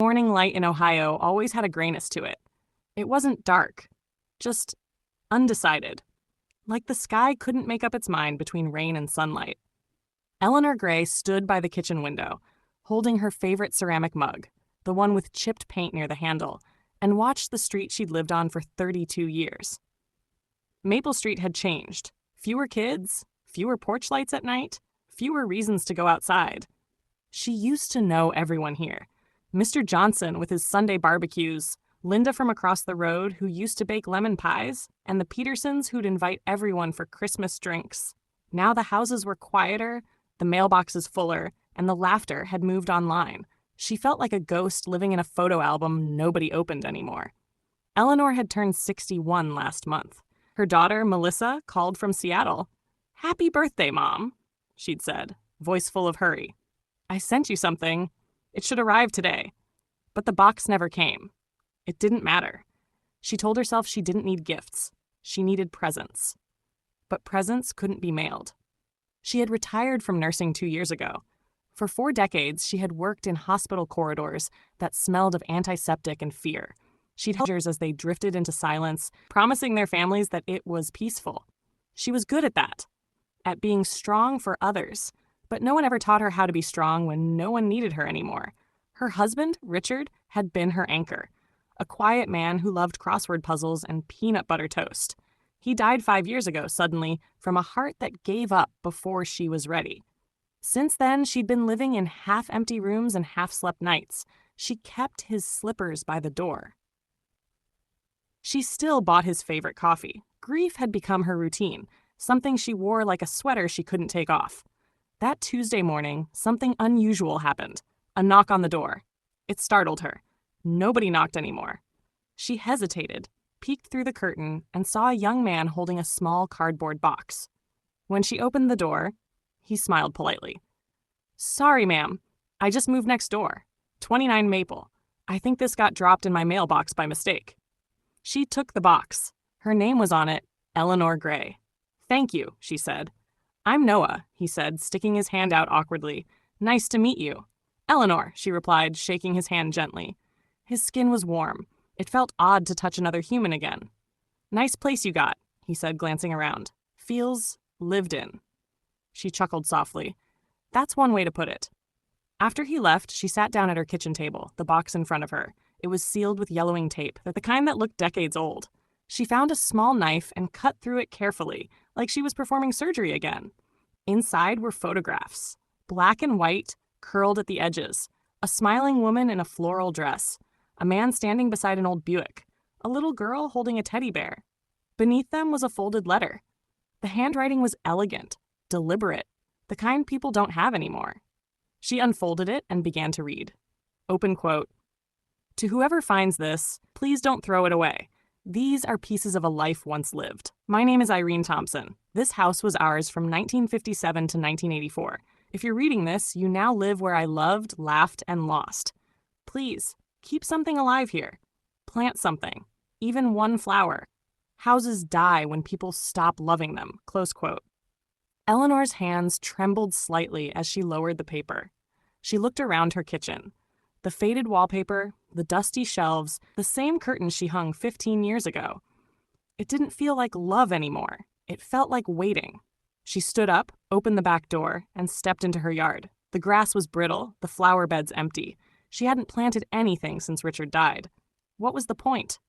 morning light in Ohio always had a grayness to it. It wasn't dark, just undecided, like the sky couldn't make up its mind between rain and sunlight. Eleanor Gray stood by the kitchen window, holding her favorite ceramic mug, the one with chipped paint near the handle, and watched the street she'd lived on for 32 years. Maple Street had changed. Fewer kids, fewer porch lights at night, fewer reasons to go outside. She used to know everyone here. Mr. Johnson with his Sunday barbecues, Linda from across the road who used to bake lemon pies, and the Petersons who'd invite everyone for Christmas drinks. Now the houses were quieter, the mailboxes fuller, and the laughter had moved online. She felt like a ghost living in a photo album nobody opened anymore. Eleanor had turned 61 last month. Her daughter, Melissa, called from Seattle. "Happy birthday, Mom," she'd said, voice full of hurry. "I sent you something. It should arrive today." But the box never came. It didn't matter. She told herself she didn't need gifts. She needed presents. But presents couldn't be mailed. She had retired from nursing 2 years ago. For 4 decades, she had worked in hospital corridors that smelled of antiseptic and fear. She'd held as they drifted into silence, promising their families that it was peaceful. She was good at that, at being strong for others, but no one ever taught her how to be strong when no one needed her anymore. Her husband, Richard, had been her anchor, a quiet man who loved crossword puzzles and peanut butter toast. He died 5 years ago, suddenly, from a heart that gave up before she was ready. Since then, she'd been living in half-empty rooms and half-slept nights. She kept his slippers by the door. She still bought his favorite coffee. Grief had become her routine, something she wore like a sweater she couldn't take off. That Tuesday morning, something unusual happened. A knock on the door. It startled her. Nobody knocked anymore. She hesitated, peeked through the curtain, and saw a young man holding a small cardboard box. When she opened the door, he smiled politely. "Sorry, ma'am. I just moved next door. 29 Maple. I think this got dropped in my mailbox by mistake." She took the box. Her name was on it, Eleanor Gray. "Thank you," she said. "I'm Noah," he said, sticking his hand out awkwardly. "Nice to meet you." "Eleanor," she replied, shaking his hand gently. His skin was warm. It felt odd to touch another human again. "Nice place you got," he said, glancing around. "Feels lived in." She chuckled softly. That's one way to put it. After he left, she sat down at her kitchen table, the box in front of her. It was sealed with yellowing tape, the kind that looked decades old. She found a small knife and cut through it carefully, like she was performing surgery again. Inside were photographs, black and white, curled at the edges, a smiling woman in a floral dress, a man standing beside an old Buick, a little girl holding a teddy bear. Beneath them was a folded letter. The handwriting was elegant, deliberate, the kind people don't have anymore. She unfolded it and began to read. Open quote. "To whoever finds this, please don't throw it away. These are pieces of a life once lived. My name is Irene Thompson. This house was ours from 1957 to 1984. If you're reading this, you now live where I loved, laughed, and lost. Please, keep something alive here. Plant something, even one flower. Houses die when people stop loving them." Close quote. Eleanor's hands trembled slightly as she lowered the paper. She looked around her kitchen. The faded wallpaper, the dusty shelves, the same curtains she hung 15 years ago. It didn't feel like love anymore. It felt like waiting. She stood up, opened the back door, and stepped into her yard. The grass was brittle, the flower beds empty. She hadn't planted anything since Richard died. What was the point?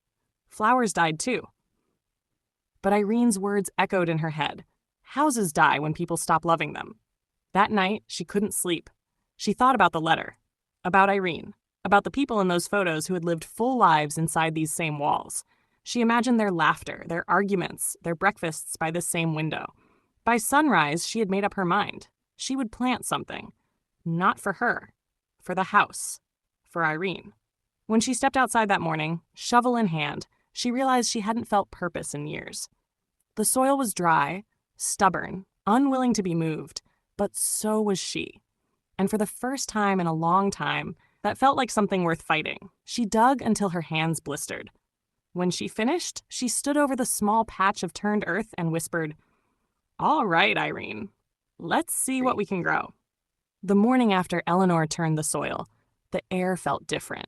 Flowers died too. But Irene's words echoed in her head. Houses die when people stop loving them. That night, she couldn't sleep. She thought about the letter, about Irene, about the people in those photos who had lived full lives inside these same walls. She imagined their laughter, their arguments, their breakfasts by this same window. By sunrise, she had made up her mind. She would plant something. Not for her. For the house. For Irene. When she stepped outside that morning, shovel in hand, she realized she hadn't felt purpose in years. The soil was dry, stubborn, unwilling to be moved, but so was she. And for the first time in a long time, that felt like something worth fighting. She dug until her hands blistered. When she finished, she stood over the small patch of turned earth and whispered, "All right, Irene, let's see what we can grow." The morning after Eleanor turned the soil, the air felt different.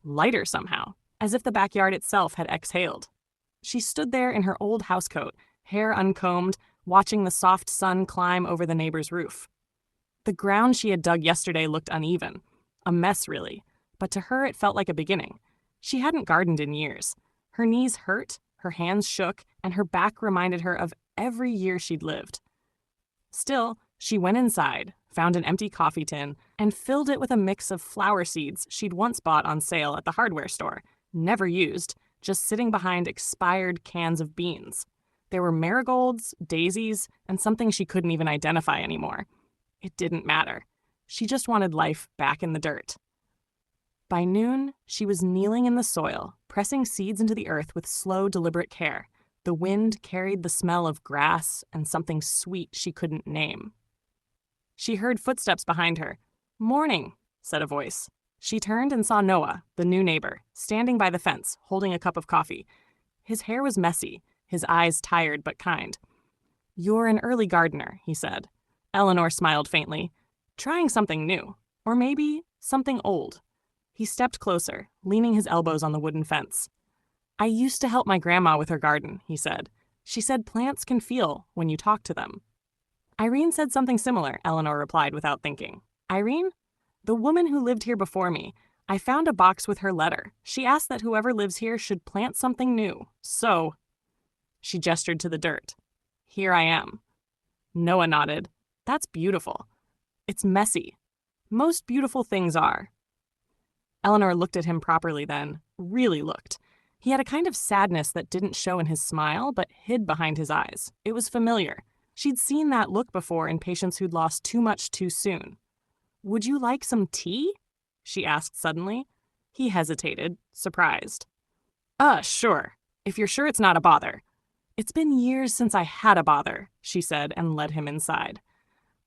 lighter somehow, as if the backyard itself had exhaled. She stood there in her old housecoat, hair uncombed, watching the soft sun climb over the neighbor's roof. The ground she had dug yesterday looked uneven, a mess really, but to her it felt like a beginning. She hadn't gardened in years. Her knees hurt, her hands shook, and her back reminded her of every year she'd lived. Still, she went inside, found an empty coffee tin, and filled it with a mix of flower seeds she'd once bought on sale at the hardware store, never used, just sitting behind expired cans of beans. There were marigolds, daisies, and something she couldn't even identify anymore. It didn't matter. She just wanted life back in the dirt. By noon, she was kneeling in the soil, pressing seeds into the earth with slow, deliberate care. The wind carried the smell of grass and something sweet she couldn't name. She heard footsteps behind her. "Morning," said a voice. She turned and saw Noah, the new neighbor, standing by the fence, holding a cup of coffee. His hair was messy, his eyes tired but kind. "You're an early gardener," he said. Eleanor smiled faintly. "Trying something new. Or maybe something old." He stepped closer, leaning his elbows on the wooden fence. "I used to help my grandma with her garden," he said. "She said plants can feel when you talk to them." "Irene said something similar," Eleanor replied without thinking. "Irene? The woman who lived here before me. I found a box with her letter. She asked that whoever lives here should plant something new. So..." She gestured to the dirt. "Here I am." Noah nodded. "That's beautiful. It's messy. Most beautiful things are." Eleanor looked at him properly then, really looked. He had a kind of sadness that didn't show in his smile, but hid behind his eyes. It was familiar. She'd seen that look before in patients who'd lost too much too soon. "Would you like some tea?" she asked suddenly. He hesitated, surprised. Sure, if you're sure it's not a bother." "It's been years since I had a bother," she said and led him inside.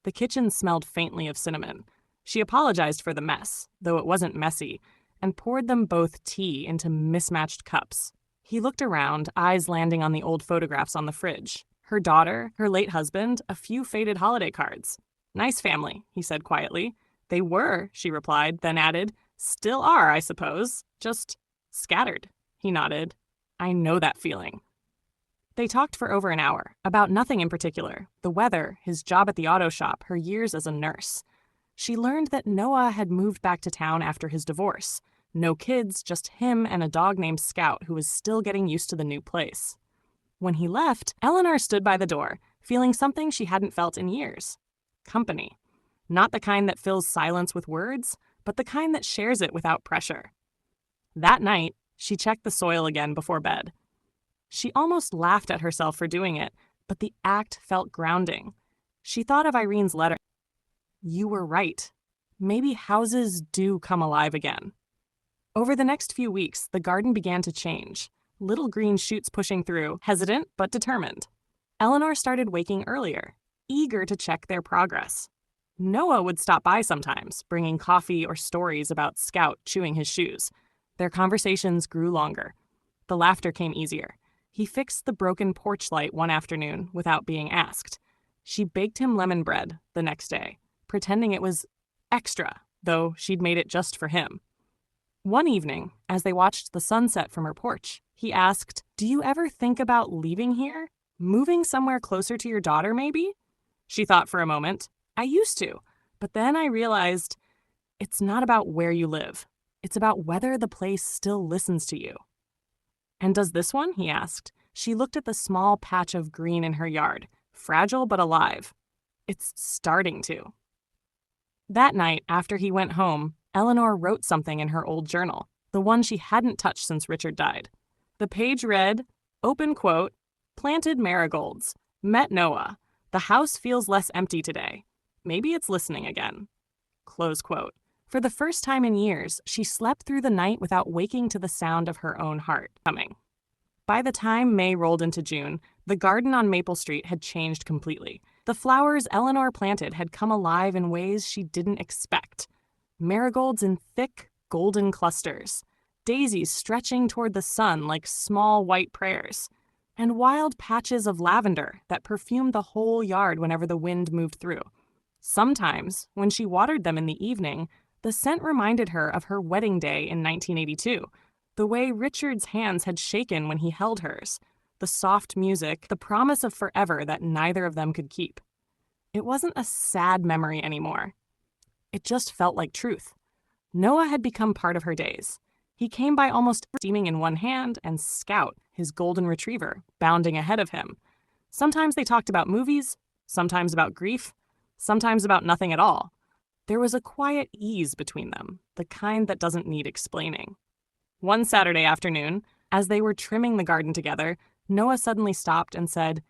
The kitchen smelled faintly of cinnamon. She apologized for the mess, though it wasn't messy, and poured them both tea into mismatched cups. He looked around, eyes landing on the old photographs on the fridge. Her daughter, her late husband, a few faded holiday cards. "Nice family," he said quietly. "They were," she replied, then added, "Still are, I suppose. Just scattered." He nodded. "I know that feeling." They talked for over an hour, about nothing in particular, the weather, his job at the auto shop, her years as a nurse. She learned that Noah had moved back to town after his divorce. No kids, just him and a dog named Scout who was still getting used to the new place. When he left, Eleanor stood by the door, feeling something she hadn't felt in years. Company. Not the kind that fills silence with words, but the kind that shares it without pressure. That night, she checked the soil again before bed. She almost laughed at herself for doing it, but the act felt grounding. She thought of Irene's letter. You were right. Maybe houses do come alive again. Over the next few weeks, the garden began to change. Little green shoots pushing through, hesitant but determined. Eleanor started waking earlier, eager to check their progress. Noah would stop by sometimes, bringing coffee or stories about Scout chewing his shoes. Their conversations grew longer. The laughter came easier. He fixed the broken porch light one afternoon without being asked. She baked him lemon bread the next day, pretending it was extra, though she'd made it just for him. One evening, as they watched the sunset from her porch, he asked, "Do you ever think about leaving here? Moving somewhere closer to your daughter, maybe?" She thought for a moment. "I used to, but then I realized it's not about where you live. It's about whether the place still listens to you." "And does this one?" he asked. She looked at the small patch of green in her yard, fragile but alive. "It's starting to." That night, after he went home, Eleanor wrote something in her old journal, the one she hadn't touched since Richard died. The page read, open quote, "Planted marigolds. Met Noah. The house feels less empty today. Maybe it's listening again." Close quote. For the first time in years, she slept through the night without waking to the sound of her own heart coming. By the time May rolled into June, the garden on Maple Street had changed completely. The flowers Eleanor planted had come alive in ways she didn't expect. Marigolds in thick, golden clusters, daisies stretching toward the sun like small white prayers, and wild patches of lavender that perfumed the whole yard whenever the wind moved through. Sometimes, when she watered them in the evening, The scent reminded her of her wedding day in 1982, the way Richard's hands had shaken when he held hers, the soft music, the promise of forever that neither of them could keep. It wasn't a sad memory anymore. It just felt like truth. Noah had become part of her days. He came by almost steaming in one hand, and Scout, his golden retriever, bounding ahead of him. Sometimes they talked about movies, sometimes about grief, sometimes about nothing at all. There was a quiet ease between them, the kind that doesn't need explaining. One Saturday afternoon, as they were trimming the garden together, Noah suddenly stopped and said,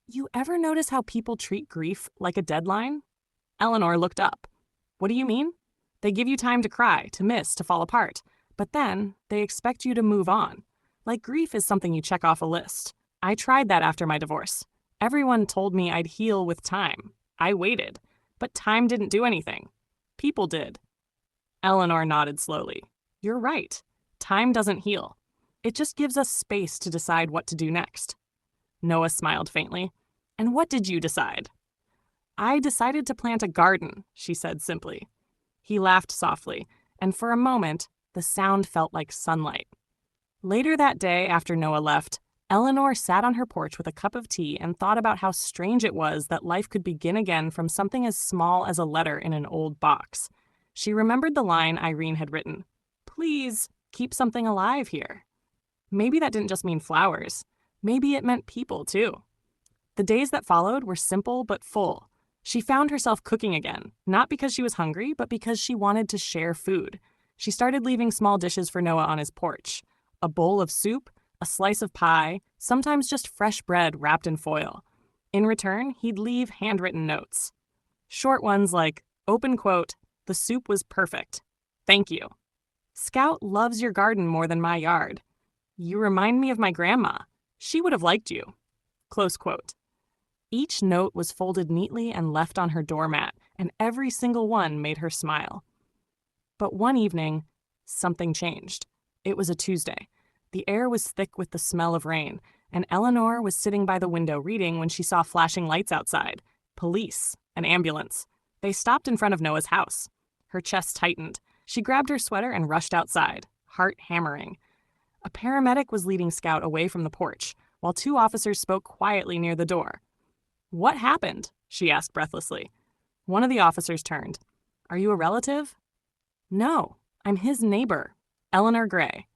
"You ever notice how people treat grief like a deadline?" Eleanor looked up. "What do you mean?" "They give you time to cry, to miss, to fall apart. But then, they expect you to move on. Like grief is something you check off a list. I tried that after my divorce. Everyone told me I'd heal with time. I waited. But time didn't do anything. People did." Eleanor nodded slowly. "You're right. Time doesn't heal. It just gives us space to decide what to do next." Noah smiled faintly. "And what did you decide?" "I decided to plant a garden," she said simply. He laughed softly, and for a moment, the sound felt like sunlight. Later that day, after Noah left, Eleanor sat on her porch with a cup of tea and thought about how strange it was that life could begin again from something as small as a letter in an old box. She remembered the line Irene had written, "Please, keep something alive here." Maybe that didn't just mean flowers. Maybe it meant people, too. The days that followed were simple but full. She found herself cooking again, not because she was hungry, but because she wanted to share food. She started leaving small dishes for Noah on his porch. A bowl of soup, a slice of pie, sometimes just fresh bread wrapped in foil. In return, he'd leave handwritten notes. Short ones like, open quote, "The soup was perfect. Thank you. Scout loves your garden more than my yard. You remind me of my grandma. She would have liked you." Close quote. Each note was folded neatly and left on her doormat, and every single one made her smile. But one evening, something changed. It was a Tuesday. The air was thick with the smell of rain, and Eleanor was sitting by the window reading when she saw flashing lights outside. Police, an ambulance. They stopped in front of Noah's house. Her chest tightened. She grabbed her sweater and rushed outside, heart hammering. A paramedic was leading Scout away from the porch, while two officers spoke quietly near the door. "What happened?" she asked breathlessly. One of the officers turned. "Are you a relative?" "No, I'm his neighbor, Eleanor Gray."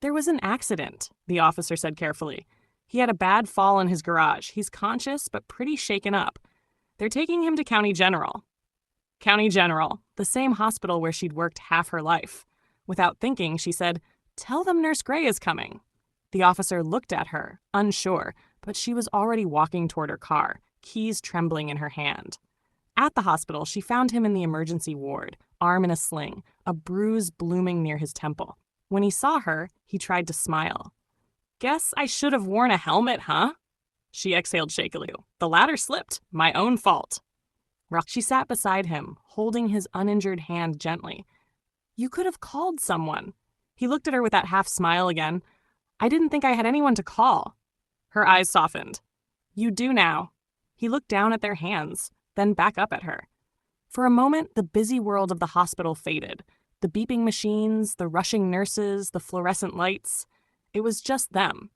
"There was an accident," the officer said carefully. "He had a bad fall in his garage. He's conscious, but pretty shaken up. They're taking him to County General." County General, the same hospital where she'd worked half her life. Without thinking, she said, "Tell them Nurse Gray is coming." The officer looked at her, unsure, but she was already walking toward her car, keys trembling in her hand. At the hospital, she found him in the emergency ward, arm in a sling, a bruise blooming near his temple. When he saw her, he tried to smile. "Guess I should have worn a helmet, huh?" She exhaled shakily. "The ladder slipped. My own fault." She sat beside him, holding his uninjured hand gently. "You could have called someone." He looked at her with that half smile again. "I didn't think I had anyone to call." Her eyes softened. "You do now." He looked down at their hands, then back up at her. For a moment, the busy world of the hospital faded. The beeping machines, the rushing nurses, the fluorescent lights. It was just them.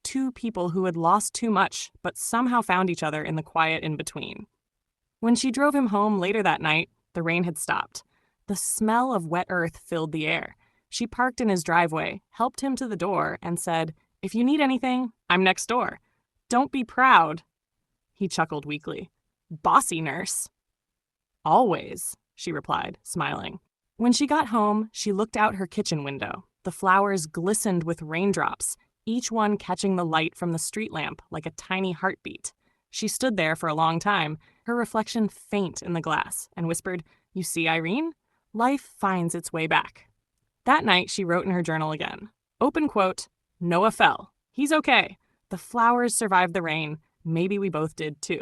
Two people who had lost too much, but somehow found each other in the quiet in-between. When she drove him home later that night, the rain had stopped. The smell of wet earth filled the air. She parked in his driveway, helped him to the door, and said, "If you need anything, I'm next door. Don't be proud." He chuckled weakly. "Bossy nurse." "Always," she replied, smiling. When she got home, she looked out her kitchen window. The flowers glistened with raindrops, each one catching the light from the street lamp like a tiny heartbeat. She stood there for a long time, her reflection faint in the glass, and whispered, "You see, Irene? Life finds its way back." That night, she wrote in her journal again. Open quote, "Noah fell. He's okay. The flowers survived the rain. Maybe we both did too."